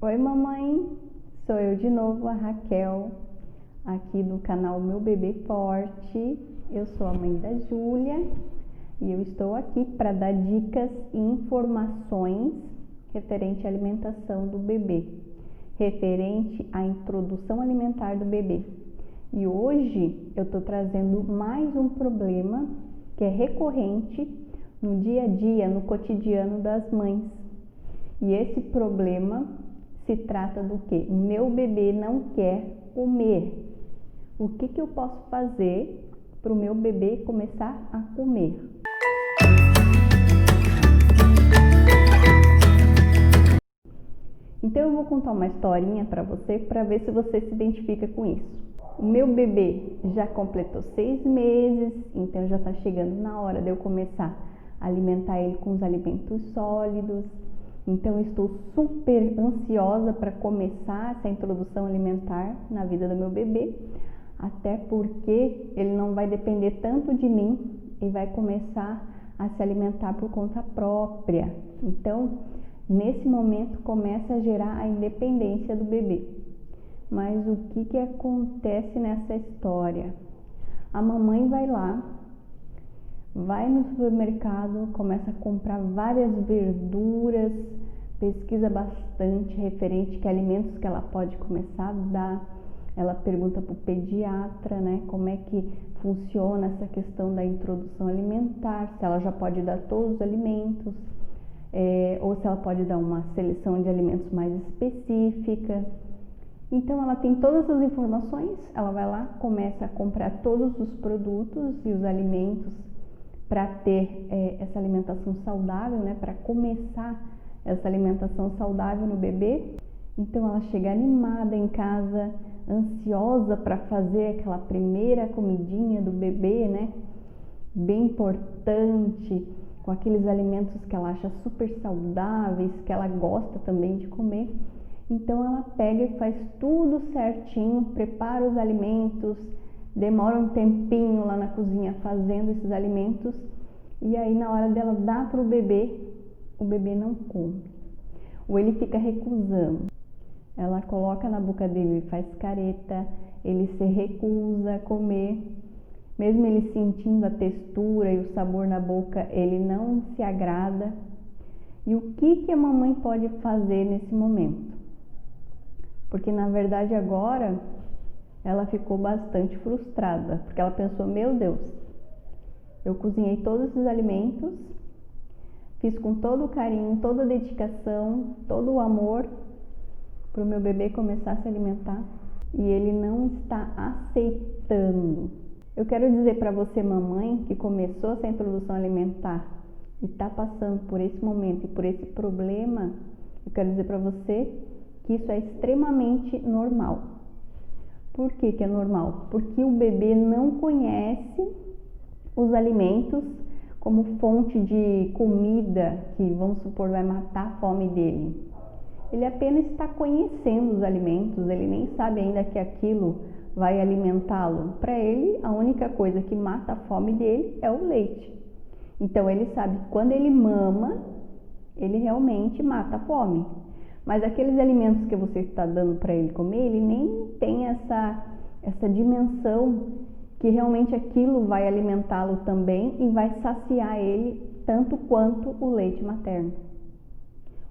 Oi mamãe, sou eu de novo, a Raquel, aqui do canal Meu Bebê Forte. Eu sou a mãe da Júlia e eu estou aqui para dar dicas e informações referente à alimentação do bebê, referente à introdução alimentar do bebê. E hoje eu estou trazendo mais um problema que é recorrente no dia a dia, no cotidiano das mães. E esse problema se trata do que? Meu bebê não quer comer. O que eu posso fazer para o meu bebê começar a comer? Então eu vou contar uma historinha para você ver se você se identifica com isso. O meu bebê já completou 6 meses, então já está chegando na hora de eu começar a alimentar ele com os alimentos sólidos. Então, eu estou super ansiosa para começar essa introdução alimentar na vida do meu bebê, até porque ele não vai depender tanto de mim e vai começar a se alimentar por conta própria. Então, nesse momento, começa a gerar a independência do bebê. Mas o que acontece nessa história? A mamãe vai lá, vai no supermercado, começa a comprar várias verduras, pesquisa bastante referente a alimentos que ela pode começar a dar. Ela pergunta para o pediatra, né, como é que funciona essa questão da introdução alimentar, se ela já pode dar todos os alimentos, ou se ela pode dar uma seleção de alimentos mais específica. Então ela tem todas as informações, ela vai lá, começa a comprar todos os produtos e os alimentos para ter essa alimentação saudável, né? Para começar essa alimentação saudável no bebê. Então ela chega animada em casa, ansiosa para fazer aquela primeira comidinha do bebê, né? Bem importante, com aqueles alimentos que ela acha super saudáveis, que ela gosta também de comer. Então ela pega e faz tudo certinho, prepara os alimentos, demora um tempinho lá na cozinha fazendo esses alimentos, e aí na hora dela dar para o bebê não come, ou ele fica recusando. Ela coloca na boca dele, ele faz careta, ele se recusa a comer, mesmo ele sentindo a textura e o sabor na boca, ele não se agrada. E o que a mamãe pode fazer nesse momento? Porque na verdade agora ela ficou bastante frustrada, porque ela pensou, meu Deus, eu cozinhei todos esses alimentos, fiz com todo o carinho, toda a dedicação, todo o amor para o meu bebê começar a se alimentar e ele não está aceitando. Eu quero dizer para você, mamãe, que começou essa introdução alimentar e está passando por esse momento e por esse problema, eu quero dizer para você que isso é extremamente normal. Por que é normal? Porque o bebê não conhece os alimentos como fonte de comida que, vamos supor, vai matar a fome dele. Ele apenas está conhecendo os alimentos, ele nem sabe ainda que aquilo vai alimentá-lo. Para ele, a única coisa que mata a fome dele é o leite. Então ele sabe que quando ele mama, ele realmente mata a fome. Mas aqueles alimentos que você está dando para ele comer, ele nem tem essa dimensão que realmente aquilo vai alimentá-lo também e vai saciar ele tanto quanto o leite materno.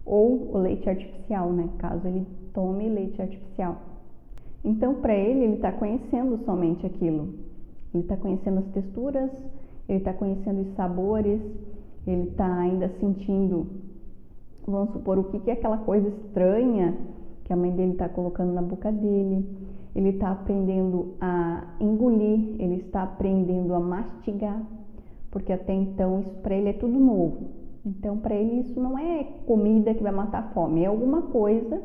Ou o leite artificial, né? Caso ele tome leite artificial. Então, para ele está conhecendo somente aquilo. Ele está conhecendo as texturas, ele está conhecendo os sabores, ele está ainda sentindo, vamos supor, o que é aquela coisa estranha que a mãe dele está colocando na boca dele. Ele está aprendendo a engolir, ele está aprendendo a mastigar, porque até então isso para ele é tudo novo. Então para ele isso não é comida que vai matar a fome, é alguma coisa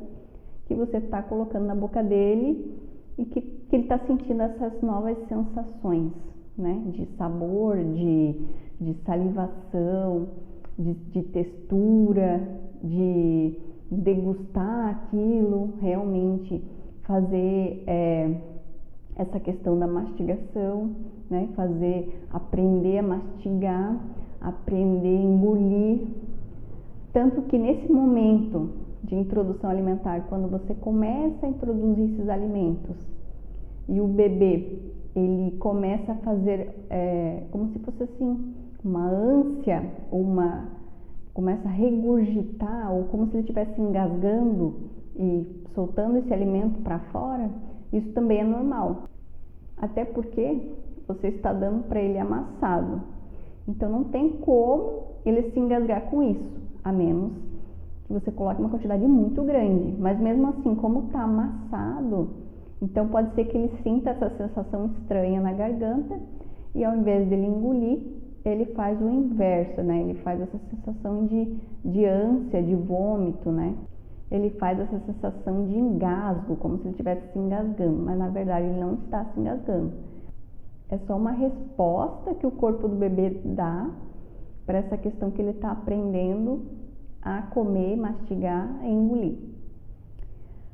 que você está colocando na boca dele e que ele está sentindo essas novas sensações, né? De sabor, de salivação, de textura, de degustar aquilo, realmente fazer essa questão da mastigação, né? Aprender a mastigar, aprender a engolir. Tanto que nesse momento de introdução alimentar, quando você começa a introduzir esses alimentos e o bebê ele começa a fazer como se fosse assim uma ânsia, começa a regurgitar, ou como se ele estivesse engasgando e soltando esse alimento para fora, isso também é normal. Até porque você está dando para ele amassado. Então não tem como ele se engasgar com isso, a menos que você coloque uma quantidade muito grande. Mas mesmo assim, como está amassado, então pode ser que ele sinta essa sensação estranha na garganta e ao invés dele engolir, ele faz o inverso, né? Ele faz essa sensação de ânsia, de vômito, né? Ele faz essa sensação de engasgo, como se ele estivesse se engasgando, mas na verdade ele não está se engasgando. É só uma resposta que o corpo do bebê dá para essa questão que ele está aprendendo a comer, mastigar e engolir.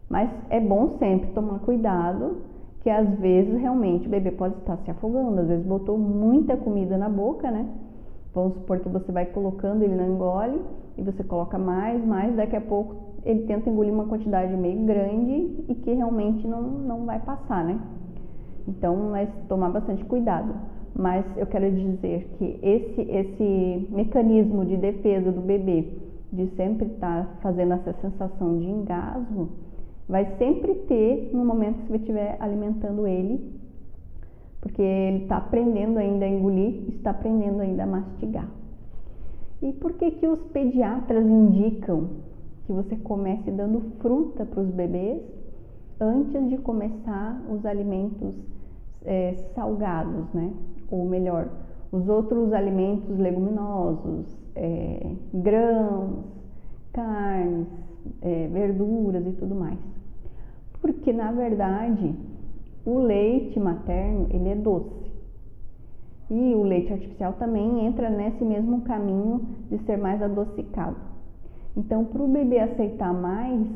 Mas é bom sempre tomar cuidado, que às vezes realmente o bebê pode estar se afogando, às vezes botou muita comida na boca, né? Vamos supor que você vai colocando, ele não engole, e você coloca mais, daqui a pouco ele tenta engolir uma quantidade meio grande e que realmente não vai passar, né? Então, é tomar bastante cuidado. Mas eu quero dizer que esse mecanismo de defesa do bebê, de sempre estar fazendo essa sensação de engasgo, vai sempre ter no momento que você estiver alimentando ele, porque ele está aprendendo ainda a engolir, está aprendendo ainda a mastigar. E por que os pediatras indicam que você comece dando fruta para os bebês antes de começar os alimentos salgados, né? Ou melhor, os outros alimentos leguminosos, grãos, carnes, verduras e tudo mais? Porque na verdade o leite materno ele é doce e o leite artificial também entra nesse mesmo caminho de ser mais adocicado. Então, para o bebê aceitar mais,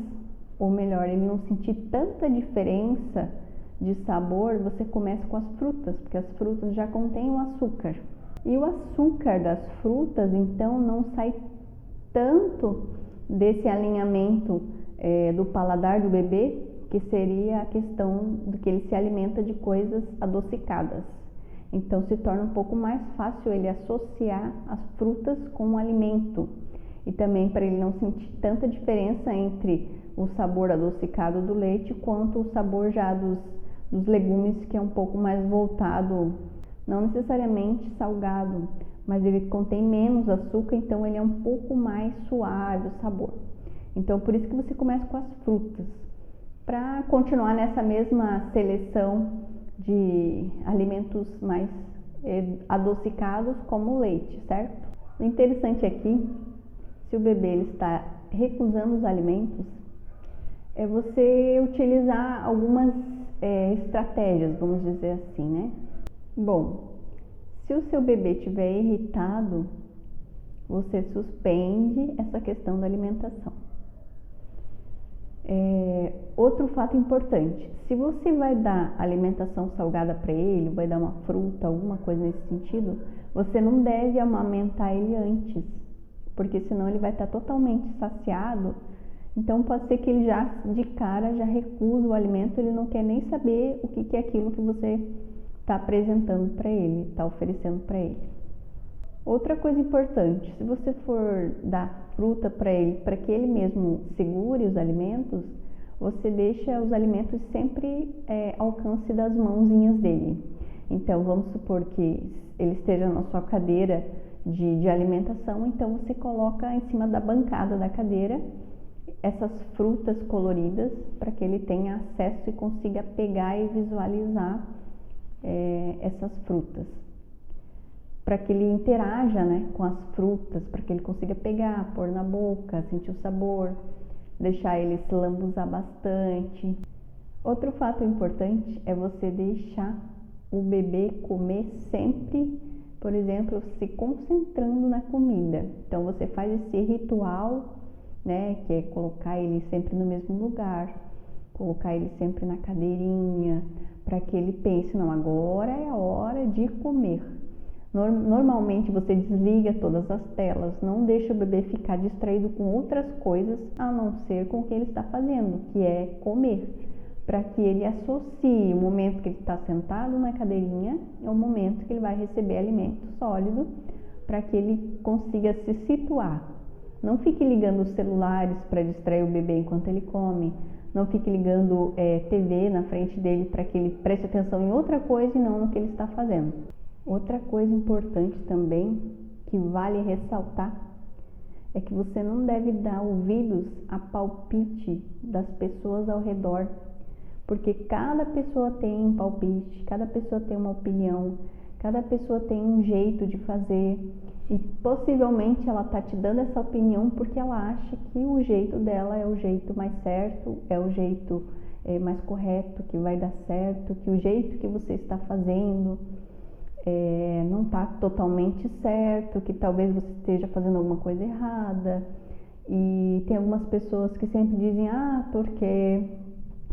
ou melhor, ele não sentir tanta diferença de sabor, você começa com as frutas, porque as frutas já contêm o açúcar. E o açúcar das frutas, então, não sai tanto desse alinhamento do paladar do bebê, que seria a questão de que ele se alimenta de coisas adocicadas. Então, se torna um pouco mais fácil ele associar as frutas com o alimento. E também para ele não sentir tanta diferença entre o sabor adocicado do leite quanto o sabor já dos legumes, que é um pouco mais voltado, não necessariamente salgado, mas ele contém menos açúcar, então ele é um pouco mais suave o sabor. Então, por isso que você começa com as frutas, para continuar nessa mesma seleção de alimentos mais adocicados, como o leite, certo? O interessante aqui, se o bebê ele está recusando os alimentos, é você utilizar algumas estratégias, vamos dizer assim, né? Bom, se o seu bebê estiver irritado, você suspende essa questão da alimentação. Outro fato importante, se você vai dar alimentação salgada para ele, vai dar uma fruta, alguma coisa nesse sentido, você não deve amamentar ele antes, porque senão ele vai estar totalmente saciado. Então pode ser que ele já de cara já recusa o alimento, ele não quer nem saber o que é aquilo que você está apresentando para ele, está oferecendo para ele. Outra coisa importante, se você for dar fruta para ele, para que ele mesmo segure os alimentos, você deixa os alimentos sempre ao alcance das mãozinhas dele. Então vamos supor que ele esteja na sua cadeira de alimentação, então você coloca em cima da bancada da cadeira essas frutas coloridas para que ele tenha acesso e consiga pegar e visualizar essas frutas, para que ele interaja, né, com as frutas, para que ele consiga pegar, pôr na boca, sentir o sabor, deixar ele se lambuzar bastante. Outro fato importante é você deixar o bebê comer sempre, por exemplo, se concentrando na comida. Então você faz esse ritual, né, que é colocar ele sempre no mesmo lugar, colocar ele sempre na cadeirinha, para que ele pense, não, agora é a hora de comer. Normalmente você desliga todas as telas, não deixa o bebê ficar distraído com outras coisas a não ser com o que ele está fazendo, que é comer, para que ele associe o momento que ele está sentado na cadeirinha ao momento que ele vai receber alimento sólido, para que ele consiga se situar. Não fique ligando os celulares para distrair o bebê enquanto ele come, não fique ligando TV na frente dele para que ele preste atenção em outra coisa e não no que ele está fazendo. Outra coisa importante também, que vale ressaltar, é que você não deve dar ouvidos a palpite das pessoas ao redor, porque cada pessoa tem um palpite, cada pessoa tem uma opinião, cada pessoa tem um jeito de fazer e possivelmente ela está te dando essa opinião porque ela acha que o jeito dela é o jeito mais certo, é o jeito mais correto, que vai dar certo, que o jeito que você está fazendo não está totalmente certo, que talvez você esteja fazendo alguma coisa errada. E tem algumas pessoas que sempre dizem, porque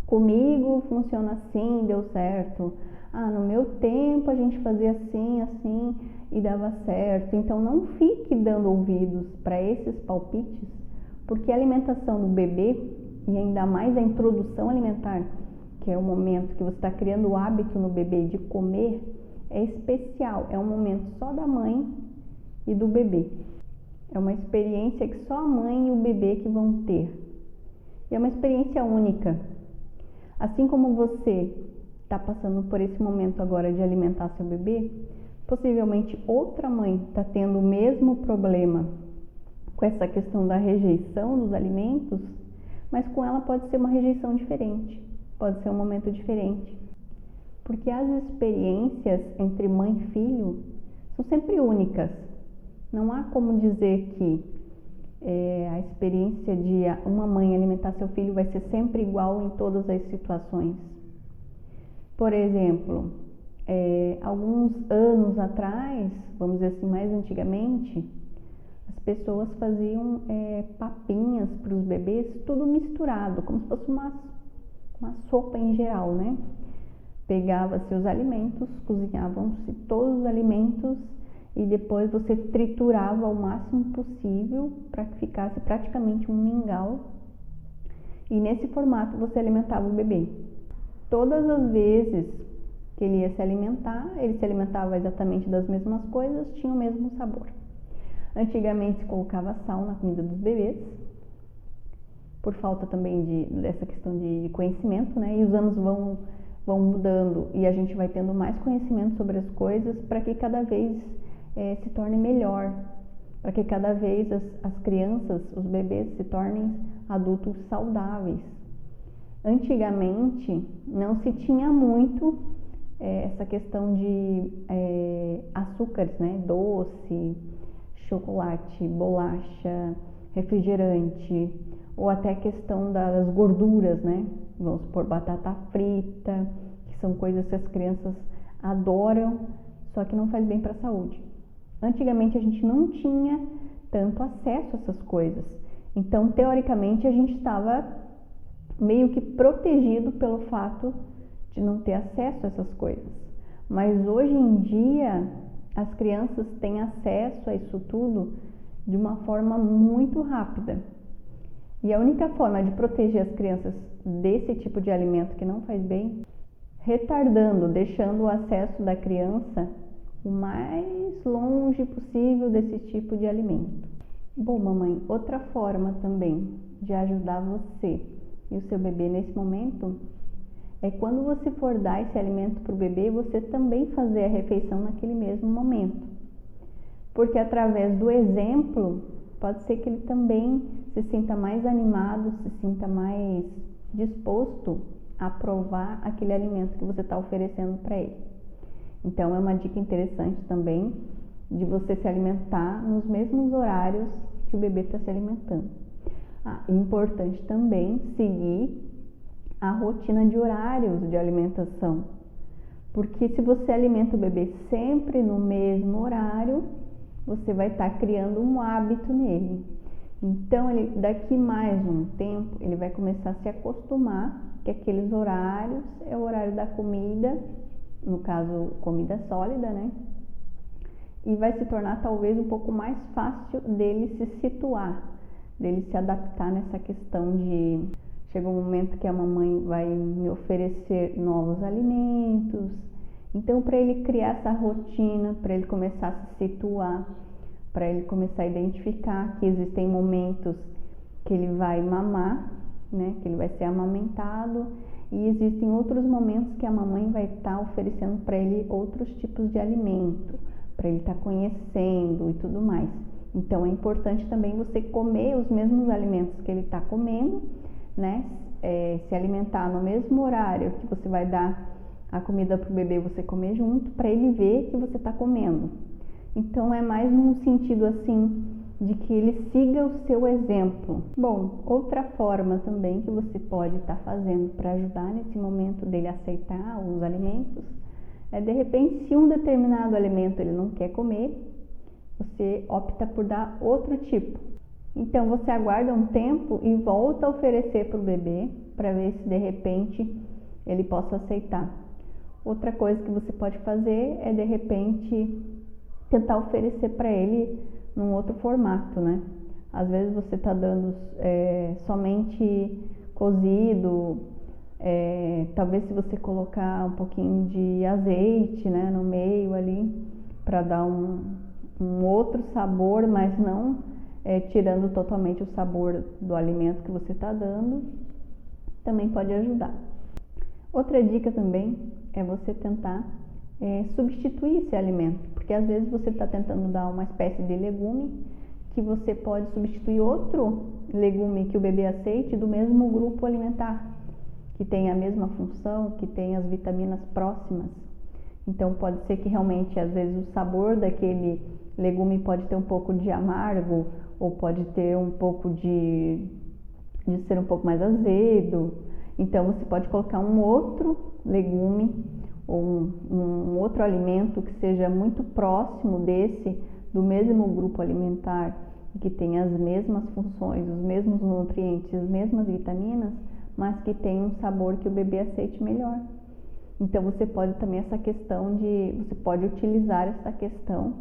comigo funciona assim, deu certo. No meu tempo a gente fazia assim, assim e dava certo. Então não fique dando ouvidos para esses palpites, porque a alimentação do bebê, e ainda mais a introdução alimentar, que é o momento que você está criando o hábito no bebê de comer, é especial, é um momento só da mãe e do bebê. É uma experiência que só a mãe e o bebê que vão ter. E é uma experiência única. Assim como você está passando por esse momento agora de alimentar seu bebê, possivelmente outra mãe está tendo o mesmo problema com essa questão da rejeição dos alimentos, mas com ela pode ser uma rejeição diferente, pode ser um momento diferente. Porque as experiências entre mãe e filho são sempre únicas. Não há como dizer que a experiência de uma mãe alimentar seu filho vai ser sempre igual em todas as situações. Por exemplo, alguns anos atrás, vamos dizer assim, mais antigamente, as pessoas faziam papinhas para os bebês, tudo misturado, como se fosse uma sopa em geral, né? Pegava-se os alimentos, cozinhavam-se todos os alimentos e depois você triturava o máximo possível para que ficasse praticamente um mingau. E nesse formato você alimentava o bebê. Todas as vezes que ele ia se alimentar, ele se alimentava exatamente das mesmas coisas, tinha o mesmo sabor. Antigamente se colocava sal na comida dos bebês, por falta também dessa questão de conhecimento, né? E os anos vão mudando e a gente vai tendo mais conhecimento sobre as coisas para que cada vez se torne melhor, para que cada vez as crianças, os bebês se tornem adultos saudáveis. Antigamente não se tinha muito essa questão de açúcares, né? Doce, chocolate, bolacha, refrigerante, ou até a questão das gorduras, né? Vamos supor, batata frita, que são coisas que as crianças adoram, só que não faz bem para a saúde. Antigamente a gente não tinha tanto acesso a essas coisas, então teoricamente a gente estava meio que protegido pelo fato de não ter acesso a essas coisas. Mas hoje em dia as crianças têm acesso a isso tudo de uma forma muito rápida. E a única forma de proteger as crianças desse tipo de alimento que não faz bem, retardando, deixando o acesso da criança o mais longe possível desse tipo de alimento. Bom, mamãe, outra forma também de ajudar você e o seu bebê nesse momento é quando você for dar esse alimento para o bebê, você também fazer a refeição naquele mesmo momento. Porque através do exemplo, pode ser que ele também se sinta mais animado, se sinta mais disposto a provar aquele alimento que você está oferecendo para ele. Então é uma dica interessante também de você se alimentar nos mesmos horários que o bebê está se alimentando. Importante também seguir a rotina de horários de alimentação, porque se você alimenta o bebê sempre no mesmo horário, você vai estar criando um hábito nele. Então, daqui mais um tempo, ele vai começar a se acostumar que aqueles horários é o horário da comida, no caso, comida sólida, né? e vai se tornar talvez um pouco mais fácil dele se situar, dele se adaptar nessa questão de chega um momento que a mamãe vai me oferecer novos alimentos. Então, para ele criar essa rotina, para ele começar a se situar, para ele começar a identificar que existem momentos que ele vai mamar, né, que ele vai ser amamentado, e existem outros momentos que a mamãe vai estar oferecendo para ele outros tipos de alimento, para ele estar conhecendo e tudo mais. Então, é importante também você comer os mesmos alimentos que ele está comendo, né? Se alimentar no mesmo horário que você vai dar a comida para o bebê, você comer junto, para ele ver que você está comendo. Então, é mais num sentido assim, de que ele siga o seu exemplo. Bom, outra forma também que você pode estar fazendo para ajudar nesse momento dele aceitar os alimentos, é de repente, se um determinado alimento ele não quer comer, você opta por dar outro tipo. Então, você aguarda um tempo e volta a oferecer para o bebê, para ver se de repente ele possa aceitar. Outra coisa que você pode fazer é de repente tentar oferecer para ele num outro formato, né? Às vezes você está dando somente cozido, talvez se você colocar um pouquinho de azeite, né, no meio ali, para dar um outro sabor, mas não tirando totalmente o sabor do alimento que você está dando, também pode ajudar. Outra dica também é você tentar substituir esse alimento, porque às vezes você está tentando dar uma espécie de legume que você pode substituir outro legume que o bebê aceite do mesmo grupo alimentar, que tem a mesma função, que tem as vitaminas próximas. Então pode ser que realmente às vezes o sabor daquele legume pode ter um pouco de amargo, ou pode ter um pouco de ser um pouco mais azedo. Então você pode colocar um outro legume ou um outro alimento que seja muito próximo desse, do mesmo grupo alimentar, que tenha as mesmas funções, os mesmos nutrientes, as mesmas vitaminas, mas que tenha um sabor que o bebê aceite melhor. Então você pode também você pode utilizar essa questão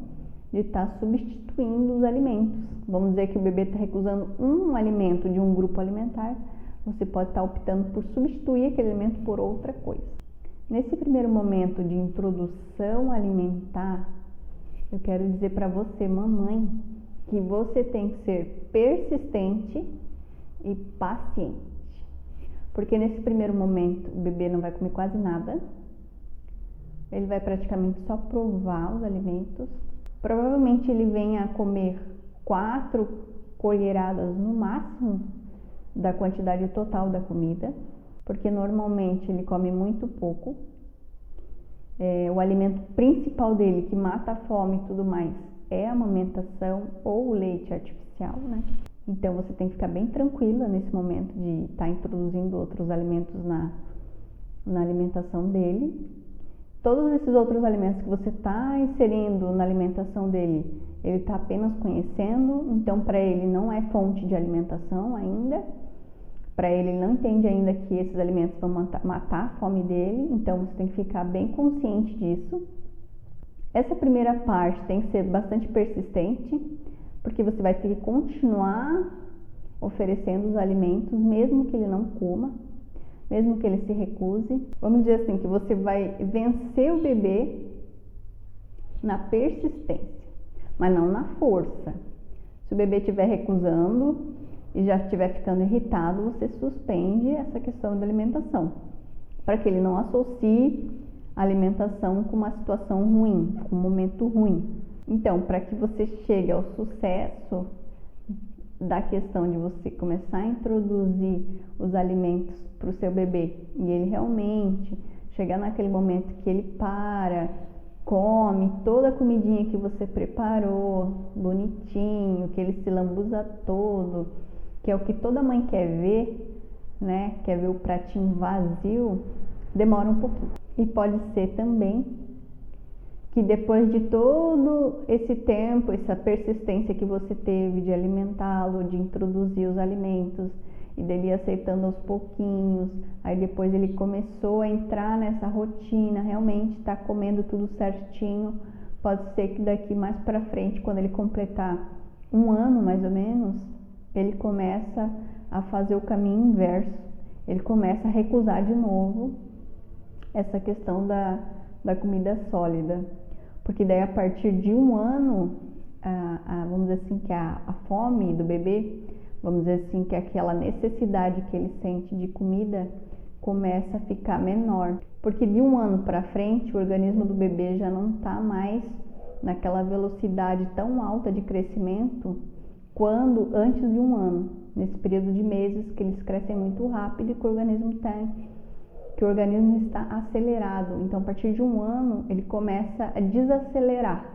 de estar substituindo os alimentos. Vamos dizer que o bebê está recusando um alimento de um grupo alimentar, você pode estar optando por substituir aquele alimento por outra coisa. Nesse primeiro momento de introdução alimentar, eu quero dizer para você, mamãe, que você tem que ser persistente e paciente. Porque nesse primeiro momento o bebê não vai comer quase nada, ele vai praticamente só provar os alimentos. Provavelmente ele venha a comer 4 colheradas no máximo da quantidade total da comida, porque normalmente ele come muito pouco. O alimento principal dele, que mata a fome e tudo mais, é a amamentação ou o leite artificial, né? Então você tem que ficar bem tranquila nesse momento de estar introduzindo outros alimentos na alimentação dele. Todos esses outros alimentos que você está inserindo na alimentação dele, ele está apenas conhecendo, então para ele não é fonte de alimentação ainda. Para ele não entende ainda que esses alimentos vão matar a fome dele, então você tem que ficar bem consciente disso. Essa primeira parte tem que ser bastante persistente, porque você vai ter que continuar oferecendo os alimentos, mesmo que ele não coma, mesmo que ele se recuse. Vamos dizer assim, que você vai vencer o bebê na persistência, mas não na força. Se o bebê estiver recusando e já estiver ficando irritado, você suspende essa questão da alimentação, para que ele não associe a alimentação com uma situação ruim, com um momento ruim. Então, para que você chegue ao sucesso da questão de você começar a introduzir os alimentos para o seu bebê e ele realmente chegar naquele momento que ele come toda a comidinha que você preparou, bonitinho, que ele se lambuza todo, que é o que toda mãe quer ver, né? Quer ver o pratinho vazio, demora um pouquinho. E pode ser também que depois de todo esse tempo, essa persistência que você teve de alimentá-lo, de introduzir os alimentos e dele aceitando aos pouquinhos, aí depois ele começou a entrar nessa rotina, realmente está comendo tudo certinho, pode ser que daqui mais para frente, quando ele completar 1 ano mais ou menos, ele começa a fazer o caminho inverso, ele começa a recusar de novo essa questão da comida sólida, porque daí a partir de 1 ano, vamos dizer assim, que a fome do bebê, vamos dizer assim, que aquela necessidade que ele sente de comida começa a ficar menor, porque de 1 ano para frente o organismo do bebê já não está mais naquela velocidade tão alta de crescimento quando antes de 1 ano, nesse período de meses que eles crescem muito rápido e que o organismo está acelerado. Então, a partir de 1 ano, ele começa a desacelerar.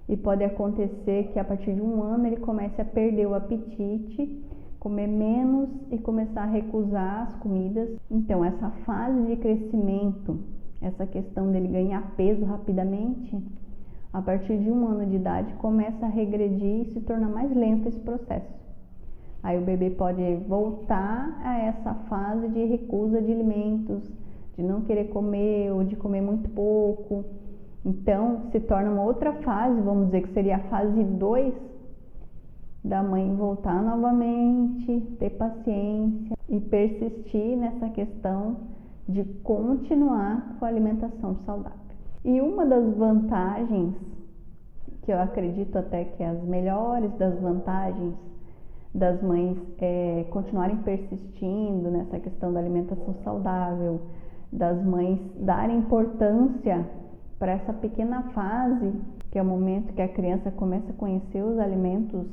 E pode acontecer que a partir de 1 ano ele comece a perder o apetite, comer menos e começar a recusar as comidas. Então, essa fase de crescimento, essa questão dele ganhar peso rapidamente, a partir de 1 ano de idade começa a regredir e se torna mais lento esse processo. Aí o bebê pode voltar a essa fase de recusa de alimentos, de não querer comer ou de comer muito pouco. Então, se torna uma outra fase, vamos dizer que seria a fase 2, da mãe voltar novamente, ter paciência e persistir nessa questão de continuar com a alimentação saudável. E uma das vantagens, que eu acredito até que é as melhores das vantagens das mães continuarem persistindo nessa questão da alimentação saudável, das mães darem importância para essa pequena fase, que é o momento que a criança começa a conhecer os alimentos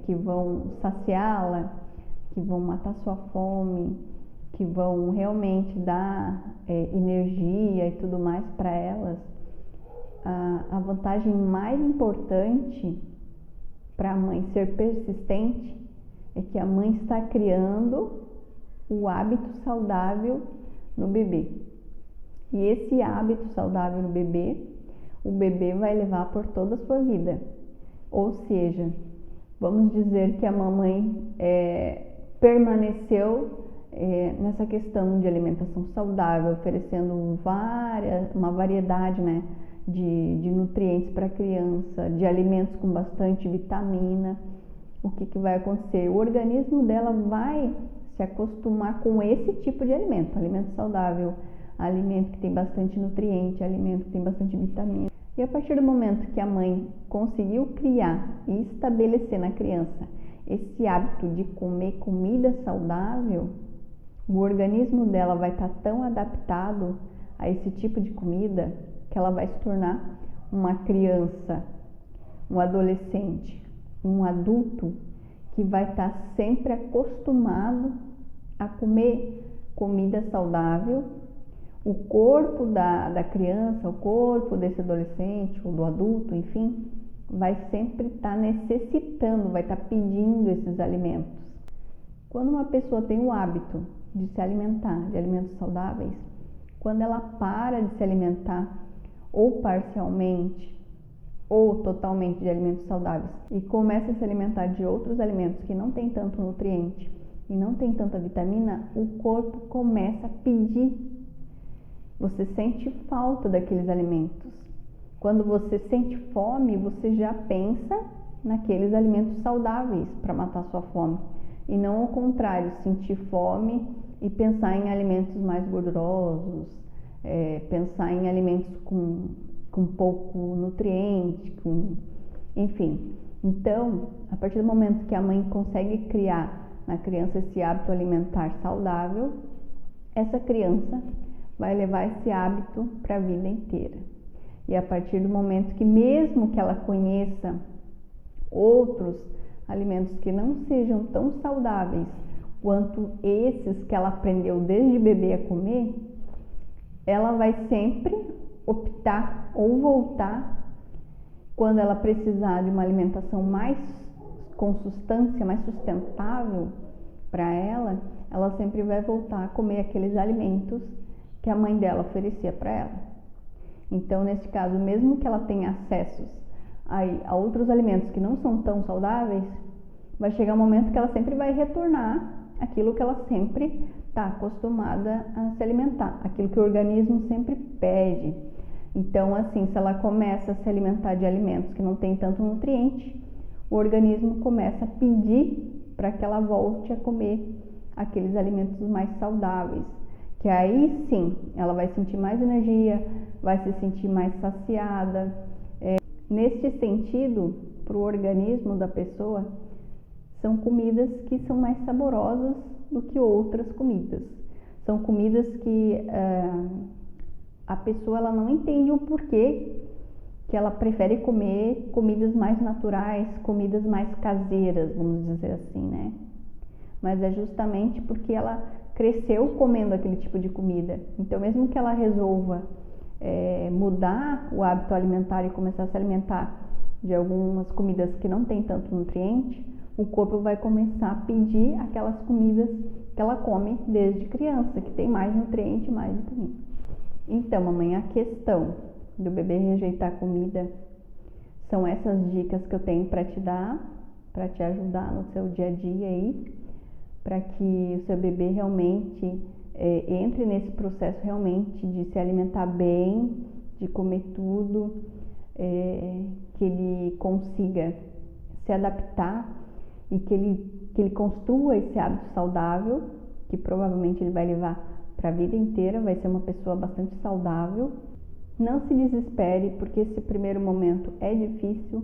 que vão saciá-la, que vão matar sua fome, que vão realmente dar energia e tudo mais para elas. A vantagem mais importante para a mãe ser persistente é que a mãe está criando o hábito saudável no bebê. E esse hábito saudável no bebê, o bebê vai levar por toda a sua vida. Ou seja, vamos dizer que a mamãe permaneceu nessa questão de alimentação saudável, oferecendo uma variedade, né, de nutrientes para a criança, de alimentos com bastante vitamina. O que vai acontecer? O organismo dela vai se acostumar com esse tipo de alimento saudável, alimento que tem bastante nutriente, alimento que tem bastante vitamina. E a partir do momento que a mãe conseguiu criar e estabelecer na criança esse hábito de comer comida saudável, o organismo dela vai estar tão adaptado a esse tipo de comida que ela vai se tornar uma criança, um adolescente, um adulto que vai estar sempre acostumado a comer comida saudável. O corpo da criança, o corpo desse adolescente ou do adulto, enfim, vai sempre estar necessitando, vai estar pedindo esses alimentos. Quando uma pessoa tem o hábito de se alimentar de alimentos saudáveis, quando ela para de se alimentar ou parcialmente ou totalmente de alimentos saudáveis e começa a se alimentar de outros alimentos que não tem tanto nutriente e não tem tanta vitamina, o corpo começa a pedir. Você sente falta daqueles alimentos. Quando você sente fome, você já pensa naqueles alimentos saudáveis para matar sua fome. E não ao contrário, sentir fome e pensar em alimentos mais gordurosos, pensar em alimentos com pouco nutriente, enfim. Então, a partir do momento que a mãe consegue criar na criança esse hábito alimentar saudável, essa criança vai levar esse hábito para a vida inteira. E a partir do momento que, mesmo que ela conheça outros alimentos que não sejam tão saudáveis quanto esses que ela aprendeu desde bebê a comer, ela vai sempre optar ou voltar, quando ela precisar de uma alimentação mais com substância, mais sustentável para ela, ela sempre vai voltar a comer aqueles alimentos que a mãe dela oferecia para ela. Então, nesse caso, mesmo que ela tenha acessos a outros alimentos que não são tão saudáveis, vai chegar um momento que ela sempre vai retornar aquilo que ela sempre está acostumada a se alimentar, aquilo que o organismo sempre pede. Então, assim, se ela começa a se alimentar de alimentos que não tem tanto nutriente, o organismo começa a pedir para que ela volte a comer aqueles alimentos mais saudáveis, que aí sim, ela vai sentir mais energia, vai se sentir mais saciada. Neste sentido, para o organismo da pessoa, são comidas que são mais saborosas do que outras comidas. São comidas que a pessoa ela não entende o porquê que ela prefere comer comidas mais naturais, comidas mais caseiras, vamos dizer assim, né? Mas é justamente porque ela cresceu comendo aquele tipo de comida. Então, mesmo que ela resolva mudar o hábito alimentar e começar a se alimentar de algumas comidas que não tem tanto nutriente, o corpo vai começar a pedir aquelas comidas que ela come desde criança, que tem mais nutriente, mais vitamina. Então, mamãe, a questão do bebê rejeitar comida são essas dicas que eu tenho para te dar, para te ajudar no seu dia a dia aí, para que o seu bebê realmente entre nesse processo realmente de se alimentar bem, de comer tudo, que ele consiga se adaptar e que ele construa esse hábito saudável, que provavelmente ele vai levar para a vida inteira, vai ser uma pessoa bastante saudável. Não se desespere, porque esse primeiro momento é difícil,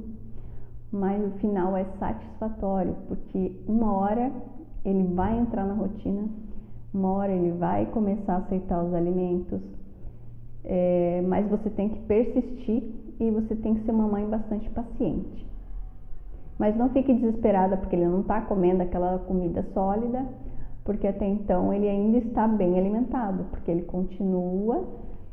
mas o final é satisfatório, porque uma hora ele vai entrar na rotina, uma hora ele vai começar a aceitar os alimentos, mas você tem que persistir e você tem que ser uma mãe bastante paciente. Mas não fique desesperada porque ele não está comendo aquela comida sólida, porque até então ele ainda está bem alimentado, porque ele continua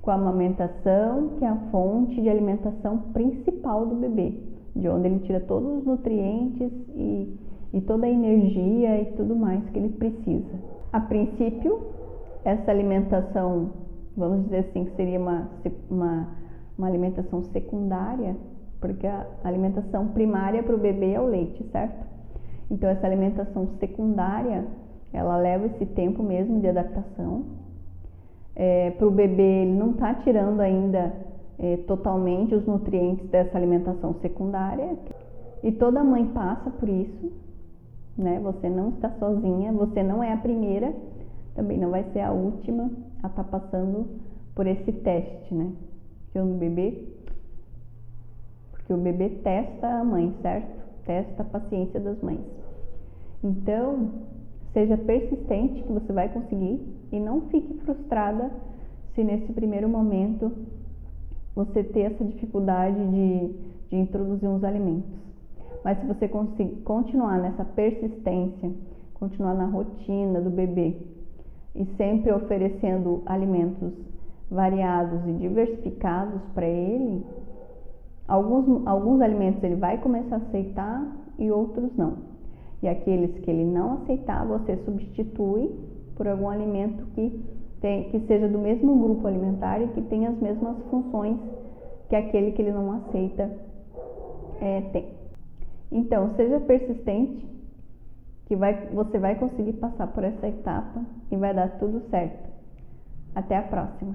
com a amamentação, que é a fonte de alimentação principal do bebê, de onde ele tira todos os nutrientes e toda a energia e tudo mais que ele precisa. A princípio, essa alimentação, vamos dizer assim, que seria uma alimentação secundária, porque a alimentação primária para o bebê é o leite, certo? Então, essa alimentação secundária, ela leva esse tempo mesmo de adaptação. Para o bebê, ele não está tirando ainda totalmente os nutrientes dessa alimentação secundária. E toda mãe passa por isso, né? Você não está sozinha, você não é a primeira, também não vai ser a última a estar passando por esse teste, né? Porque o bebê testa a mãe, certo? Testa a paciência das mães. Então, seja persistente que você vai conseguir e não fique frustrada se nesse primeiro momento você ter essa dificuldade de introduzir uns alimentos. Mas se você conseguir continuar nessa persistência, continuar na rotina do bebê e sempre oferecendo alimentos variados e diversificados para ele, alguns alimentos ele vai começar a aceitar e outros não. E aqueles que ele não aceitar, você substitui por algum alimento que seja do mesmo grupo alimentar e que tenha as mesmas funções que aquele que ele não aceita tem. Então, seja persistente, que você vai conseguir passar por essa etapa e vai dar tudo certo. Até a próxima!